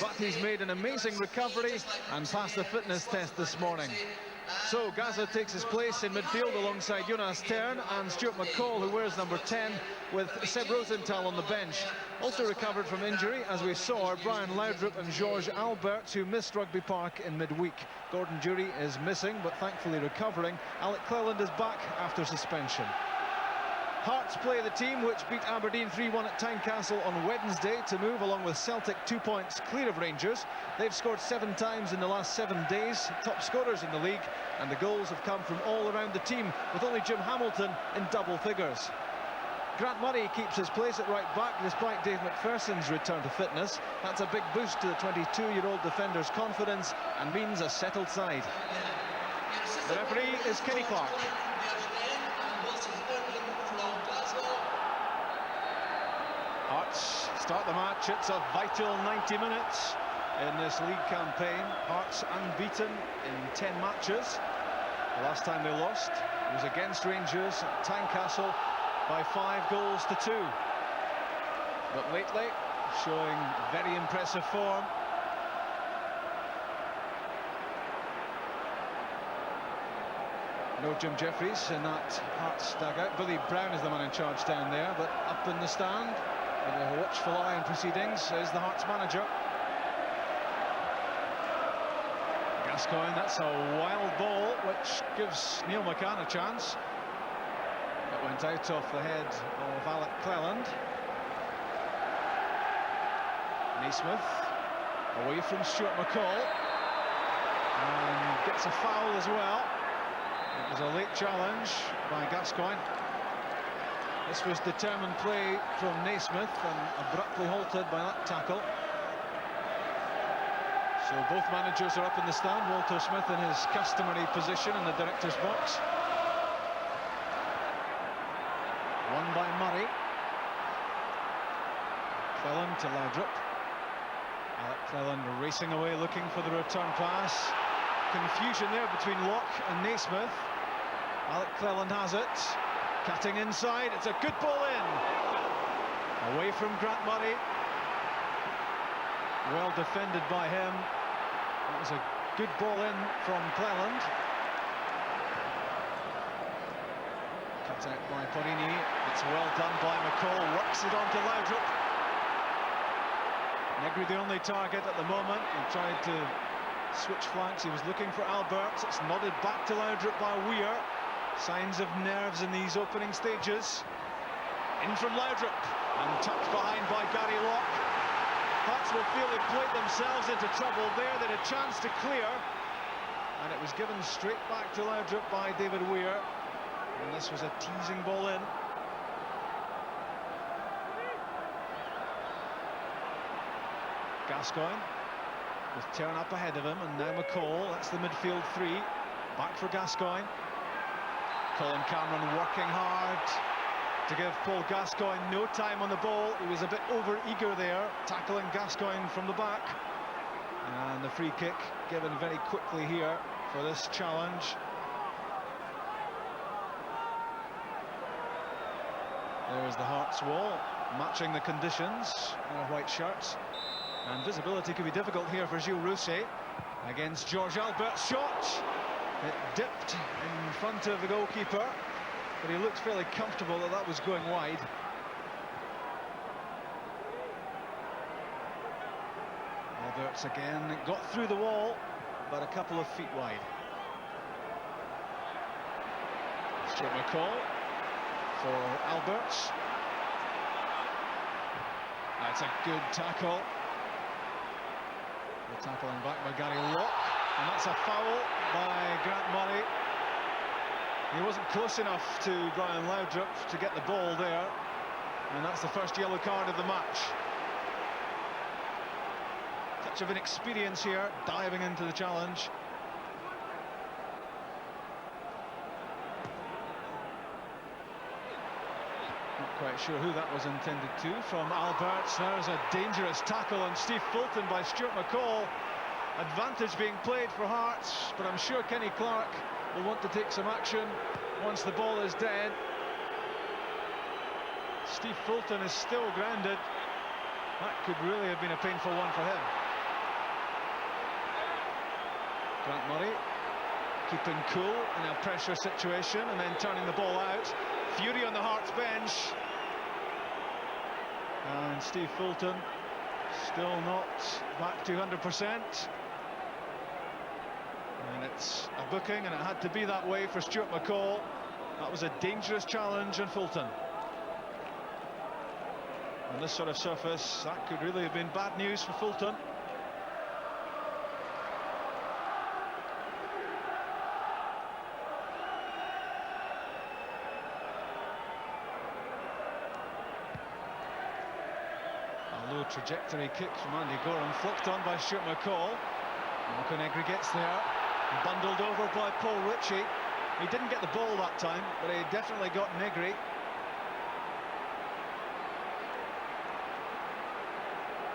but he's made an amazing recovery and passed the fitness test this morning. So Gazza takes his place in midfield alongside Jonas Tern and Stuart McCall, who wears number 10, with Seb Rosenthal on the bench. Also recovered from injury, as we saw, are Brian Laudrup and Georges Alberts, who missed Rugby Park in midweek. Gordon Durie is missing, but thankfully recovering. Alec Cleland is back after suspension. Hearts play the team which beat Aberdeen 3-1 at Tynecastle on Wednesday to move, along with Celtic, 2 points clear of Rangers. They've scored 7 times in the last 7 days, top scorers in the league, and the goals have come from all around the team, with only Jim Hamilton in double figures. Grant Murray keeps his place at right back despite Dave McPherson's return to fitness. That's a big boost to the 22-year-old defender's confidence and means a settled side. The referee is Kenny Clark. Hearts start the match. It's a vital 90 minutes in this league campaign. Hearts unbeaten in 10 matches. The last time they lost was against Rangers at Tynecastle by 5 goals to 2. But lately, showing very impressive form. No Jim Jeffries in that Hearts dugout. Billy Brown is the man in charge down there, but up in the stand, with a watchful eye on proceedings, is the Hearts manager. Gascoigne, that's a wild ball, which gives Neil McCann a chance. It went out off the head of Alec Cleland. Naismith, away from Stuart McCall, and gets a foul as well. It was a late challenge by Gascoigne. This was determined play from Naismith and abruptly halted by that tackle. So both managers are up in the stand. Walter Smith in his customary position in the director's box. Won by Murray. Cleland to Laudrup. Alec Cleland racing away looking for the return pass. Confusion there between Locke and Naismith. Alec Cleland has it. Cutting inside, it's a good ball in. Away from Grant Murray. Well defended by him. That was a good ball in from Cleland. Cut out by Porrini. It's well done by McCall. Works it on to Laudrup. Negri the only target at the moment. He tried to switch flanks. He was looking for Alberts. It's nodded back to Laudrup by Weir. Signs of nerves in these opening stages. In from Laudrup and tucked behind by Gary Locke. Hearts will feel they've played themselves into trouble there. They had a chance to clear, and it was given straight back to Laudrup by David Weir. And this was a teasing ball in. Gascoigne with Tern up ahead of him, and now McCall. That's the midfield 3. Back for Gascoigne. Colin Cameron working hard to give Paul Gascoigne no time on the ball. He was a bit over-eager there, tackling Gascoigne from the back. And the free kick given very quickly here for this challenge. There's the Hearts wall, matching the conditions in their white shirts. And visibility could be difficult here for Gilles Rousset against Georges Albert's shot. It dipped in front of the goalkeeper, but he looked fairly comfortable that that was going wide. Alberts again got through the wall, but a couple of feet wide. Stuart McCall for Alberts. That's a good tackle. The tackling back by Gary Locke, and that's a foul by Grant Murray. He wasn't close enough to Brian Laudrup to get the ball there, and that's the first yellow card of the match. Touch of inexperience here, diving into the challenge. Not quite sure who that was intended to. From Alberts, there's a dangerous tackle on Steve Fulton by Stuart McCall. Advantage being played for Hearts, but I'm sure Kenny Clark will want to take some action once the ball is dead. Steve Fulton is still grounded. That could really have been a painful one for him. Grant Murray keeping cool in a pressure situation and then turning the ball out. Fury on the Hearts bench. And Steve Fulton still not back to 100%. And it's a booking, and it had to be that way for Stuart McCall. That was a dangerous challenge on Fulton. On this sort of surface, that could really have been bad news for Fulton. A low trajectory kick from Andy Gorham, flicked on by Stuart McCall. Marco Negri gets there, bundled over by Paul Ritchie. He didn't get the ball that time, but he definitely got Negri.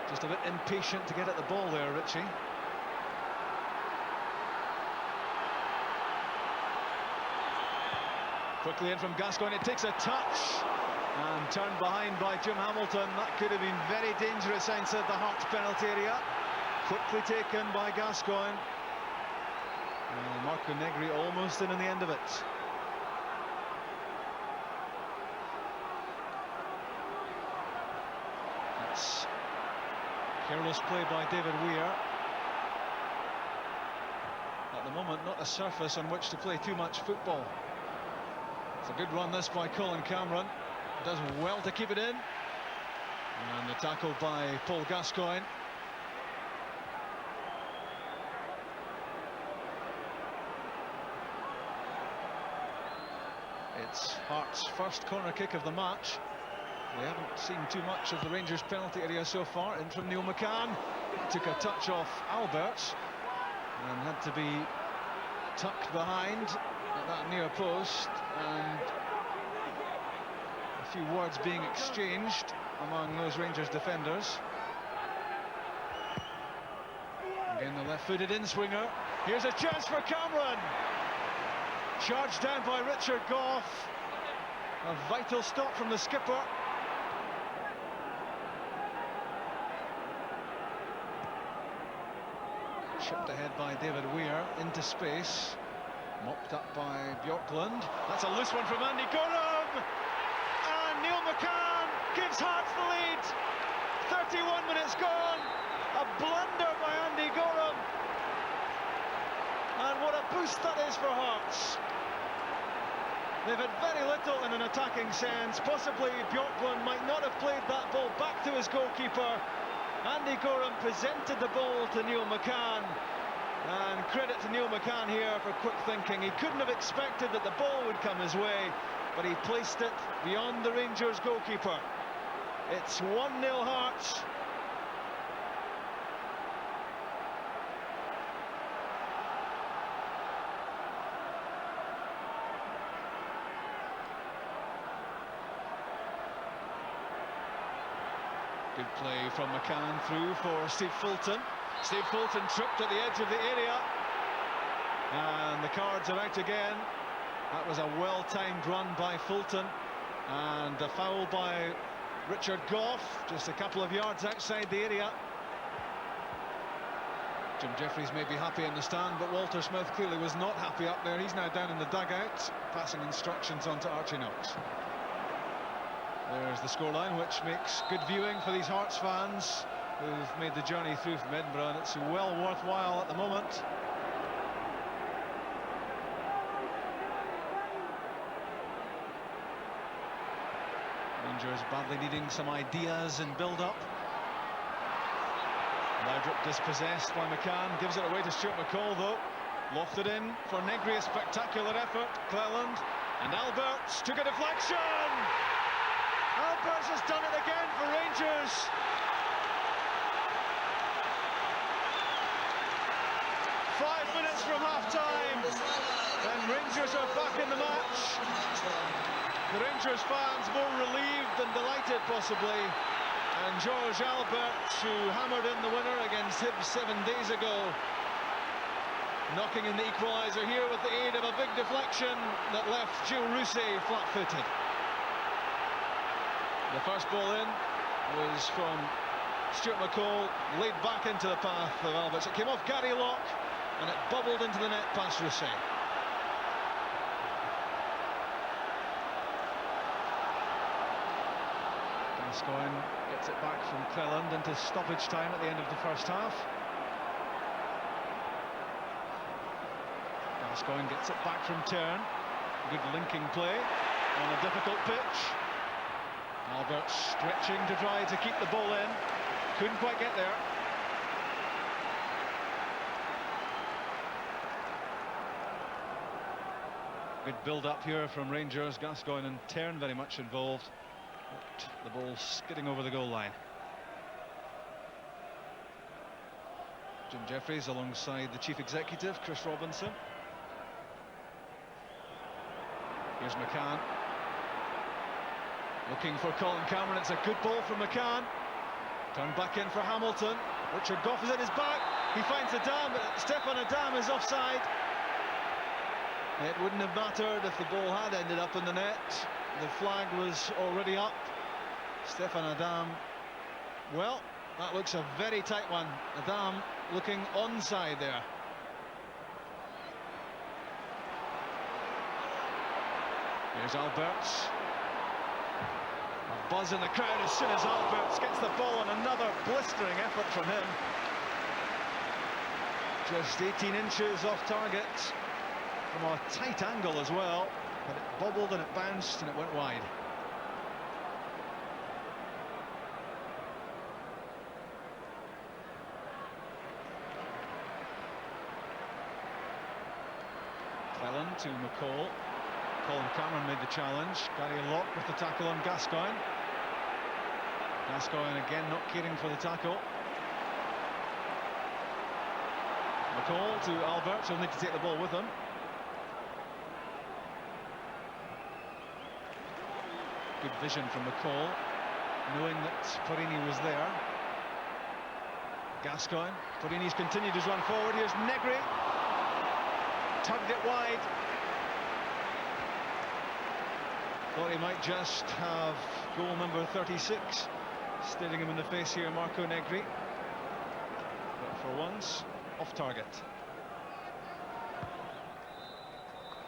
Just a bit impatient to get at the ball there, Ritchie. Quickly in from Gascoigne, it takes a touch and turned behind by Jim Hamilton. That could have been very dangerous inside the Hearts penalty area. Quickly taken by Gascoigne. And Marco Negri almost in the end of it. That's careless play by David Weir. At the moment, not a surface on which to play too much football. It's a good run this by Colin Cameron. Does well to keep it in. And the tackle by Paul Gascoigne. It's Hearts' first corner kick of the match. They haven't seen too much of the Rangers penalty area so far. In from Neil McCann. Took a touch off Alberts and had to be tucked behind at that near post, and a few words being exchanged among those Rangers defenders. Again, the left-footed in-swinger. Here's a chance for Cameron. Charged down by Richard Gough. A vital stop from the skipper. Chipped ahead by David Weir into space. Mopped up by Bjorklund. That's a loose one from Andy Gorham. And Neil McCann gives Hearts the lead. 31 minutes gone. A blunder by Andy Gorham. And what a boost that is for Hearts. They've had very little in an attacking sense. Possibly Bjorklund might not have played that ball back to his goalkeeper. Andy Gorham presented the ball to Neil McCann. And credit to Neil McCann here for quick thinking. He couldn't have expected that the ball would come his way, but he placed it beyond the Rangers goalkeeper. It's 1-0 Hearts. Good play from McCann through for Steve Fulton. Steve Fulton tripped at the edge of the area. And the cards are out again. That was a well-timed run by Fulton. And a foul by Richard Gough, just a couple of yards outside the area. Jim Jeffries may be happy in the stand, but Walter Smith clearly was not happy up there. He's now down in the dugout, passing instructions on to Archie Knox. There's the scoreline, which makes good viewing for these Hearts fans who've made the journey through from Edinburgh, and it's well worthwhile at the moment. Rangers badly needing some ideas and build-up. Laudrup dispossessed by McCann, gives it away to Stuart McCall though. Lofted in for Negri, a spectacular effort. Cleland and Alberts took a deflection. Alberts has done it again for Rangers. Five minutes from half-time, and Rangers are back in the match. The Rangers fans more relieved than delighted, possibly. And George Alberts, who hammered in the winner against Hibs 7 days ago, knocking in the equaliser here with the aid of a big deflection that left Gilles Rousset flat-footed. The first ball in was from Stuart McCall, laid back into the path of Alberts. It came off Gary Locke, and it bubbled into the net past Rousset. Gascoigne gets it back from Cleland into stoppage time at the end of the first half. Gascoigne gets it back from Tern. Good linking play on a difficult pitch. Albert stretching to try to keep the ball in. Couldn't quite get there. Good build-up here from Rangers. Gascoigne and Tern very much involved. But the ball skidding over the goal line. Jim Jeffries alongside the chief executive, Chris Robinson. Here's McCann. Looking for Colin Cameron. It's a good ball from McCann. Turned back in for Hamilton. Richard Gough is at his back. He finds Adam, but Stefan Adam is offside. It wouldn't have mattered if the ball had ended up in the net. The flag was already up. Stefan Adam, well, that looks a very tight one. Adam looking onside there. Here's Alberts. A buzz in the crowd as soon as Alberts gets the ball, and another blistering effort from him. Just 18 inches off target from a tight angle as well, but it bobbled and it bounced and it went wide. Cleland to McCall. Colin Cameron made the challenge. Gary Locke with the tackle on Gascoigne. Gascoigne again not caring for the tackle. McCall to Albert, he'll need to take the ball with him. Good vision from McCall, knowing that Porrini was there. Gascoigne. Porrini's continued his run forward. Here's Negri. Tugged it wide. Thought he might just have goal number 36 staring him in the face here, Marco Negri. But for once, off target.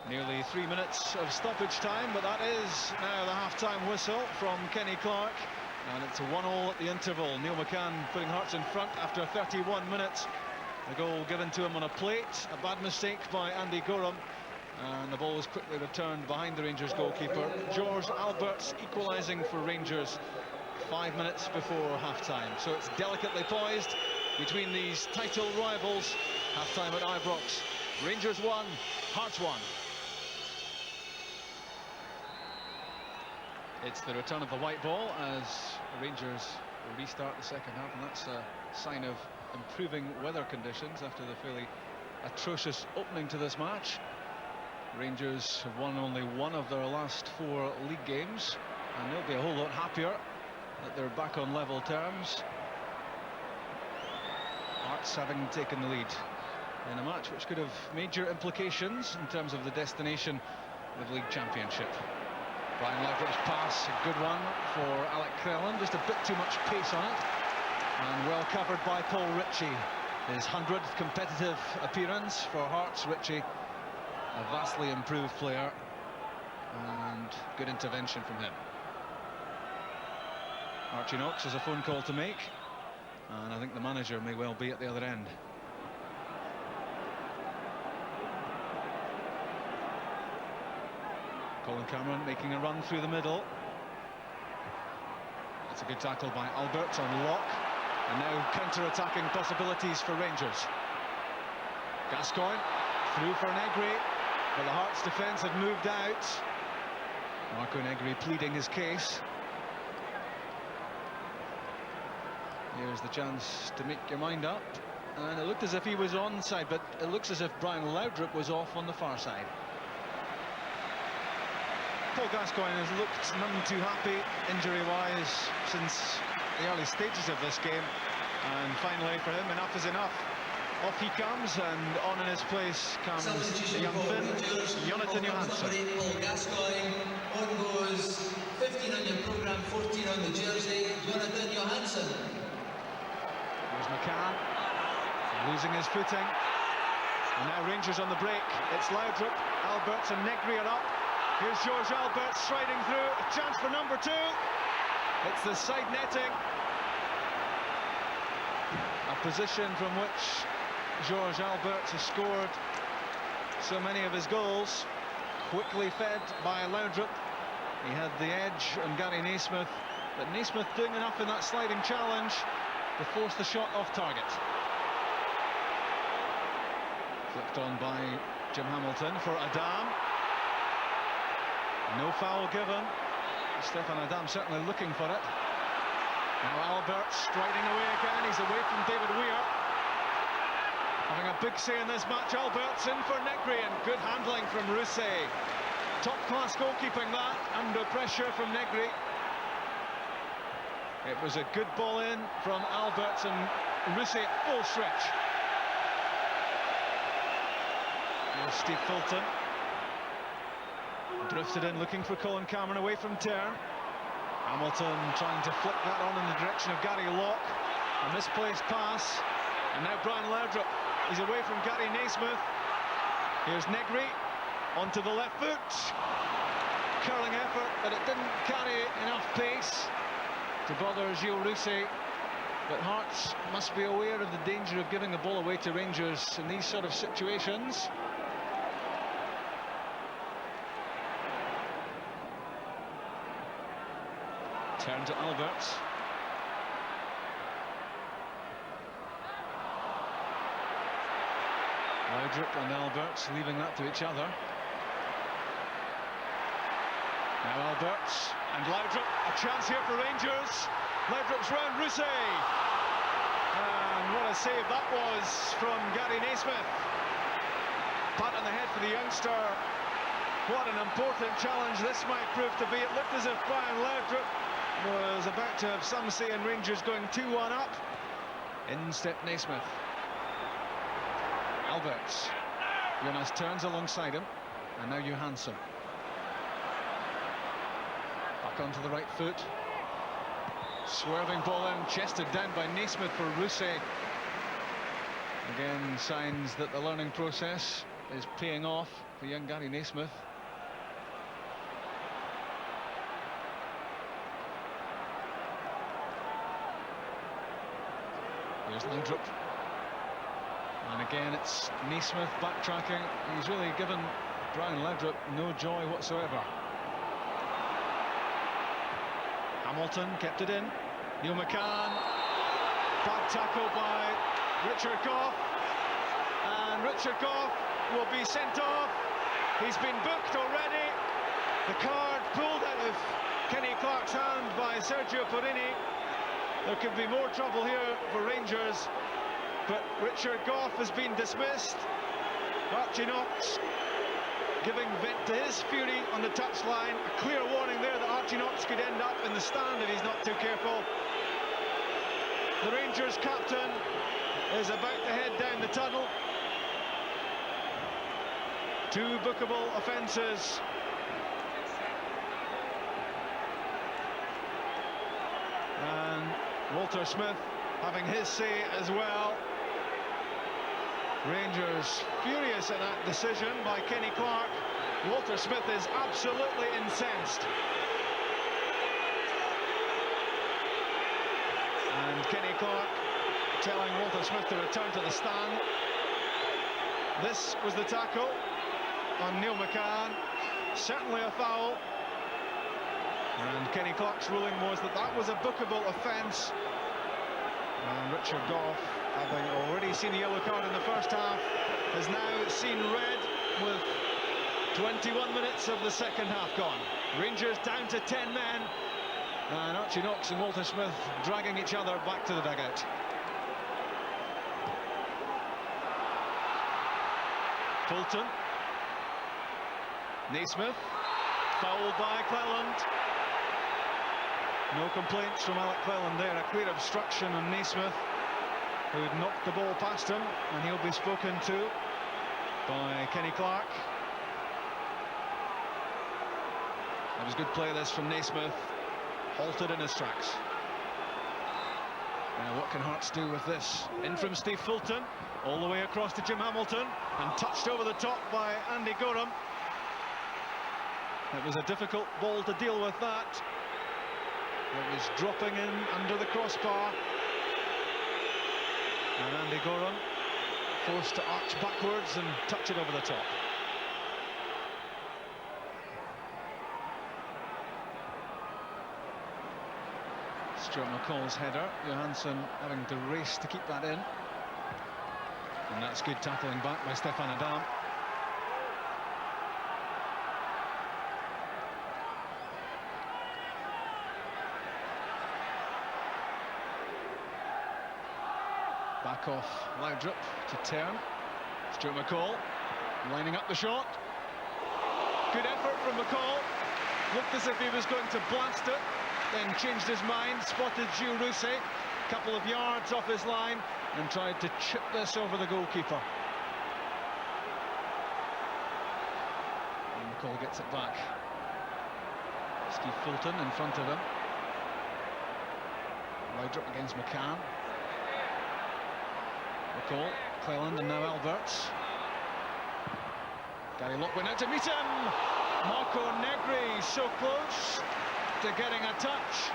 Nearly 3 minutes of stoppage time, but that is now the half-time whistle from Kenny Clark. And it's a 1-1 at the interval. Neil McCann putting Hearts in front after 31 minutes. The goal given to him on a plate. A bad mistake by Andy Gorham. And the ball was quickly returned behind the Rangers goalkeeper. George Alberts equalising for Rangers 5 minutes before half-time. So it's delicately poised between these title rivals. Half-time at Ibrox. Rangers 1, Hearts 1. It's the return of the white ball as the Rangers will restart the second half, and that's a sign of improving weather conditions after the fairly atrocious opening to this match. Rangers have won only one of their last 4 league games, and they'll be a whole lot happier that they're back on level terms. Hearts having taken the lead in a match which could have major implications in terms of the destination of the league championship. Brian Laverick's pass, a good one for Alec Cleland, just a bit too much pace on it, and well covered by Paul Ritchie. His 100th competitive appearance for Hearts. Ritchie, a vastly improved player, and good intervention from him. Archie Knox has a phone call to make, and I think the manager may well be at the other end. Colin Cameron making a run through the middle. That's a good tackle by Albert on Locke, and now counter-attacking possibilities for Rangers. Gascoigne through for Negri, but the Hearts defence had moved out. Marco Negri pleading his case. Here's the chance to make your mind up, and it looked as if he was onside, but it looks as if Brian Laudrup was off on the far side. Paul Gascoigne has looked none too happy injury-wise since the early stages of this game, and finally for him enough is enough. Off he comes, and on in his place comes the young Finn, Jonathan Johansson. Paul Gascoigne, on goes 15 on your programme, 14 on the jersey, Jonathan Johansson. Here's McCann, losing his footing. And now Rangers on the break. It's Laudrup, Alberts and Negri are up. Here's George Alberts striding through. A chance for number 2. It's the side netting. A position from which George Alberts has scored so many of his goals. Quickly fed by Laudrup. He had the edge on Gary Naismith, but Naismith doing enough in that sliding challenge to force the shot off target. Flicked on by Jim Hamilton for Adam. No foul given. Stefan Adam certainly looking for it. Now Alberts striding away again. He's away from David Weir. Having a big say in this match. Alberts in for Negri, and good handling from Rousset. Top-class goalkeeping that, under pressure from Negri. It was a good ball in from Alberts, and Rousset full stretch. Here's Steve Fulton. Drifted in, looking for Colin Cameron, away from Tern. Hamilton trying to flick that on in the direction of Gary Locke. A misplaced pass. And now Brian Laudrup. He's away from Gary Naismith. Here's Negri onto the left foot. Curling effort, but it didn't carry enough pace to bother Gilles Rousset. But Hearts must be aware of the danger of giving the ball away to Rangers in these sort of situations. Turn to Alberts. Laudrup and Alberts leaving that to each other. Now Alberts and Laudrup, a chance here for Rangers. Laudrup's round Rousset. And what a save that was from Gary Naismith. Pat on the head for the youngster. What an important challenge this might prove to be. It looked as if Brian Laudrup was about to have some say in Rangers going 2-1 up. In stepped Naismith. Alberts. Jonas turns alongside him, and now Johansson. Back onto the right foot. Swerving ball in, chested down by Naismith for Rousset. Again, signs that the learning process is paying off for young Gary Naismith. Here's Laudrup. And again, it's Naismith backtracking. He's really given Brian Laudrup no joy whatsoever. Hamilton kept it in. Neil McCann. Bad tackle by Richard Gough. And Richard Gough will be sent off. He's been booked already. The card pulled out of Kenny Clark's hand by Sergio Porrini. There could be more trouble here for Rangers, but Richard Gough has been dismissed. Archie Knox giving vent to his fury on the touchline. A clear warning there that Archie Knox could end up in the stand if he's not too careful. The Rangers captain is about to head down the tunnel. 2 bookable offences. And Walter Smith having his say as well. Rangers furious at that decision by Kenny Clark. Walter Smith is absolutely incensed. And Kenny Clark telling Walter Smith to return to the stand. This was the tackle on Neil McCann. Certainly a foul. And Kenny Clark's ruling was that that was a bookable offence. And Richard Gough, having already seen a yellow card in the first half, has now seen red with 21 minutes of the second half gone. Rangers down to 10 men, and Archie Knox and Walter Smith dragging each other back to the dugout. Fulton. Naismith, fouled by Cleland. No complaints from Alec Cleland there. A clear obstruction on Naismith, who'd knocked the ball past him, and he'll be spoken to by Kenny Clark. It was good play this from Naismith, halted in his tracks. Now what can Hearts do with this? In from Steve Fulton. All the way across to Jim Hamilton and touched over the top by Andy Gorham. It was a difficult ball to deal with that. It was dropping in under the crossbar. And Andy Gorham forced to arch backwards and touch it over the top. Stuart McCall's header, Johansson having to race to keep that in. And that's good tackling back by Stefan Adam. Back off Laudrup to Tern. Stuart McCall lining up the shot. Good effort from McCall. Looked as if he was going to blast it, then changed his mind, spotted Gilles Rousset a couple of yards off his line and tried to chip this over the goalkeeper. And McCall gets it back. Steve Fulton in front of him. Laudrup against McCann. McCall, Cleland and now Alberts. Gary Locke went out to meet him. Marco Negri so close to getting a touch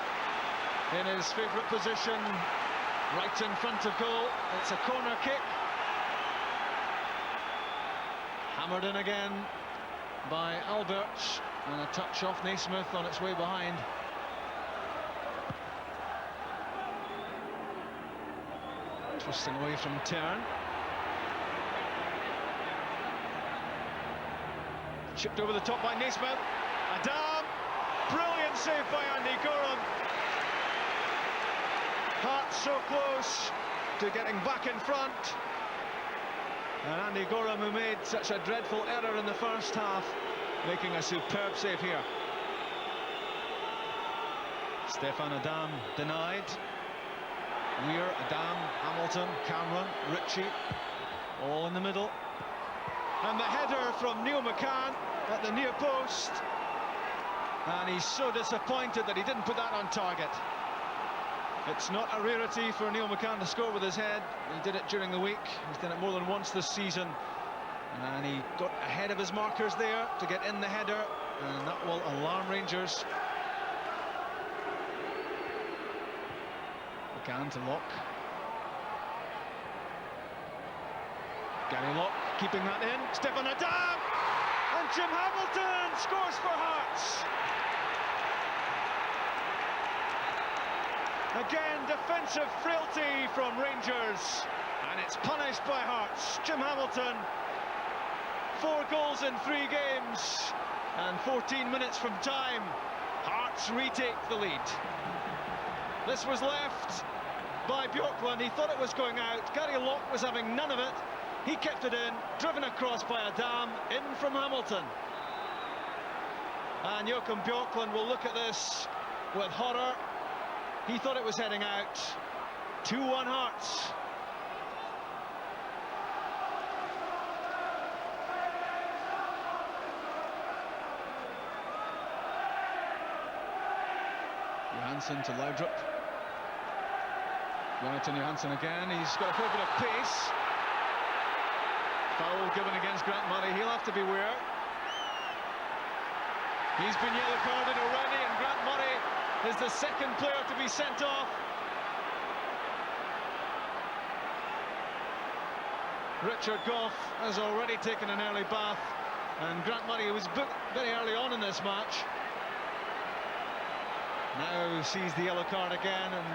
in his favourite position, right in front of goal. It's a corner kick. Hammered in again by Alberts, and a touch off Naismith on its way behind. Twisting away from Tern. Chipped over the top by Naismith. Adam, brilliant save by Andy Gorham. Hearts so close to getting back in front. And Andy Gorham, who made such a dreadful error in the first half, making a superb save here. Stefan Adam denied. Weir, Adam, Hamilton, Cameron, Ritchie, all in the middle. And the header from Neil McCann at the near post. And he's so disappointed that he didn't put that on target. It's not a rarity for Neil McCann to score with his head. He did it during the week. He's done it more than once this season. And he got ahead of his markers there to get in the header. And that will alarm Rangers. McCann to Locke. Gary Locke keeping that in. Stefan Adam! And Jim Hamilton scores for Hearts. Again, defensive frailty from Rangers. And it's punished by Hearts. Jim Hamilton, 4 goals in 3 games. And 14 minutes from time, Hearts retake the lead. This was left by Bjorklund. He thought it was going out. Gary Locke was having none of it. He kept it in, driven across by Adam, in from Hamilton. And Joachim Bjorklund will look at this with horror. He thought it was heading out. 2-1 Hearts. Johansson to Laudrup. Jonathan Johansson again. He's got a fair bit of pace. Foul given against Grant Murray. He'll have to beware. He's been yellow carded already, and Grant Murray is the second player to be sent off. Richard Gough has already taken an early bath, and Grant Murray was booked very early on in this match. Now sees the yellow card again, and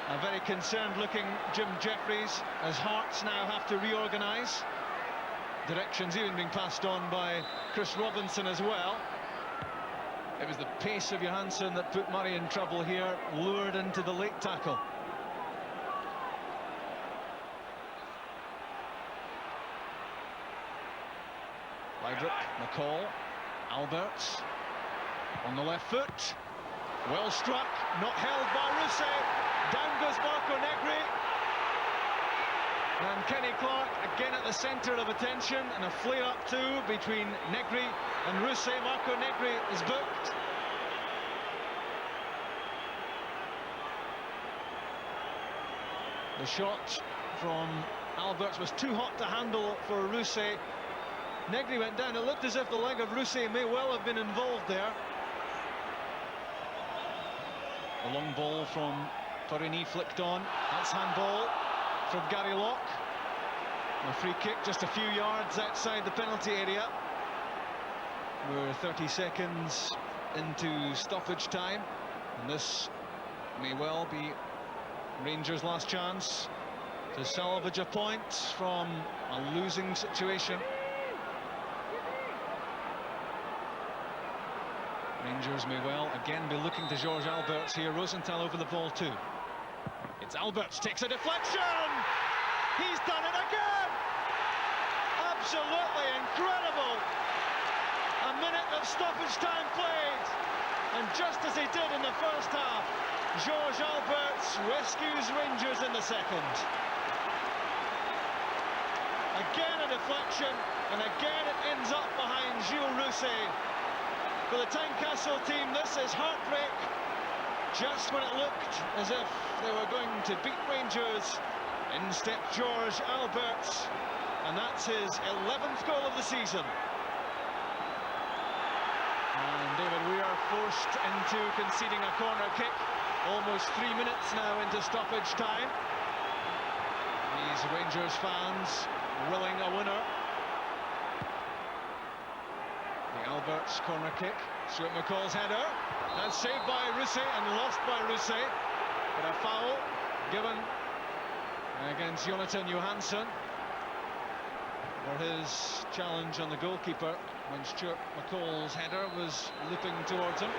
a very concerned looking Jim Jeffries, as Hearts now have to reorganise. Directions even being passed on by Chris Robinson as well. It was the pace of Johansson that put Murray in trouble here, lured into the late tackle. Laudrup, McCall, Alberts on the left foot. Well struck, not held by Rousset. Down goes Marco Negri. And Kenny Clark again at the centre of attention, and a flare-up too between Negri and Rousset. Marco Negri is booked. The shot from Alberts was too hot to handle for Rousset. Negri went down. It looked as if the leg of Rousset may well have been involved there. A long ball from Torini flicked on. That's handball from Gary Locke. A free kick just a few yards outside the penalty area. We're 30 seconds into stoppage time, and this may well be Rangers' last chance to salvage a point from a losing situation. Rangers may well again be looking to George Alberts here. Rosenthal over the ball too. It's Alberts, takes a deflection! He's done it again! Absolutely incredible! A minute of stoppage time played, and just as he did in the first half, George Alberts rescues Rangers in the second. Again a deflection, and again it ends up behind Gilles Rousset. For the Tynecastle team, this is heartbreak. Just when it looked as if they were going to beat Rangers, in stepped George Alberts, and that's his 11th goal of the season. And David, we are forced into conceding a corner kick. Almost 3 minutes now into stoppage time. These Rangers fans willing a winner. The Alberts corner kick. Stuart McCall's header. That's saved by Rousset and lost by Rousset. But a foul given against Jonathan Johansson for his challenge on the goalkeeper when Stuart McCall's header was looping towards him.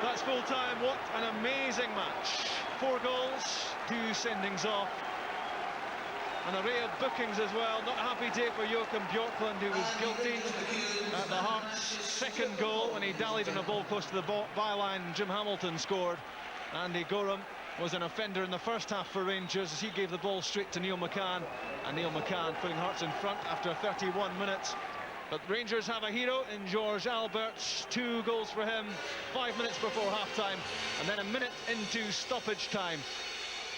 That's full time. What an amazing match. 4 goals, 2 sendings off. An array of bookings as well. Not a happy day for Joachim Bjorklund, who was guilty at the Hearts' second goal when he dallied on a ball close to the byline. Jim Hamilton scored. Andy Gorham was an offender in the first half for Rangers as he gave the ball straight to Neil McCann, and Neil McCann putting Hearts in front after 31 minutes. But Rangers have a hero in George Alberts. 2 goals for him 5 minutes before half-time, and then a minute into stoppage time.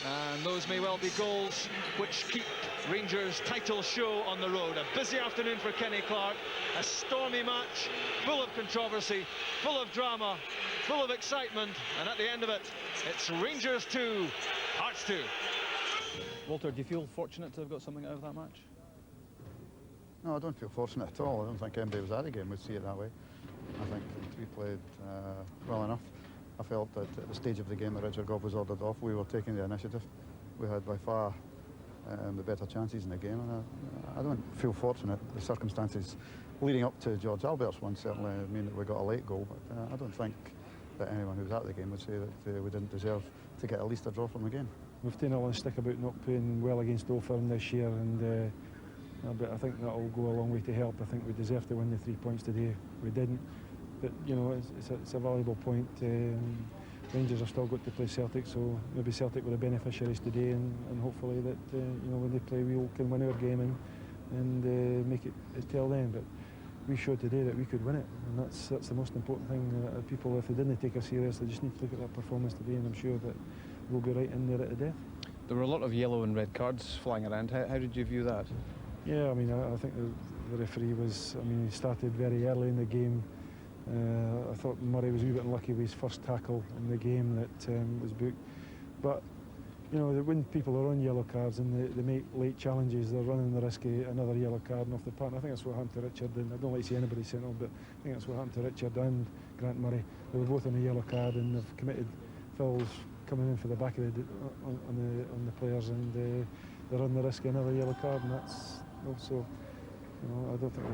And those may well be goals which keep Rangers' title show on the road. A busy afternoon for Kenny Clark, a stormy match, full of controversy, full of drama, full of excitement, and at the end of it, it's Rangers 2, Hearts 2. Walter, do you feel fortunate to have got something out of that match? No, I don't feel fortunate at all. I don't think anybody was at the game would see it that way. I think we played well enough. I felt that at the stage of the game that Richard Gough was ordered off, we were taking the initiative. We had by far the better chances in the game, and I don't feel fortunate. The circumstances leading up to George Alberts one certainly mean that we got a late goal, but I don't think that anyone who was at the game would say that we didn't deserve to get at least a draw from the game. We've taken a long stick about not playing well against Oldfirm this year, and but I think that'll go a long way to help. I think we deserve to win the 3 points today. We didn't. But, you know, it's a valuable point. Rangers have still got to play Celtic, so maybe Celtic were the beneficiaries today, and hopefully that, you know, when they play, we can win our game and make it till then. But we showed today that we could win it, and that's the most important thing. People, if they didn't take us serious, they just need to look at that performance today, and I'm sure that we'll be right in there at the death. There were a lot of yellow and red cards flying around. How did you view that? Yeah, I mean, I think the referee was, I mean, he started very early in the game. I thought Murray was a wee bit unlucky with his first tackle in the game that was booked. But, you know, when people are on yellow cards and they make late challenges, they're running the risk of another yellow card and off the park. And I think that's what happened to Richard, and I don't like to see anybody sent off, but I think that's what happened to Richard and Grant Murray. They were both on a yellow card, and they've committed fouls coming in for the back of on the players, and they run the risk of another yellow card, and that's also, you know, I don't think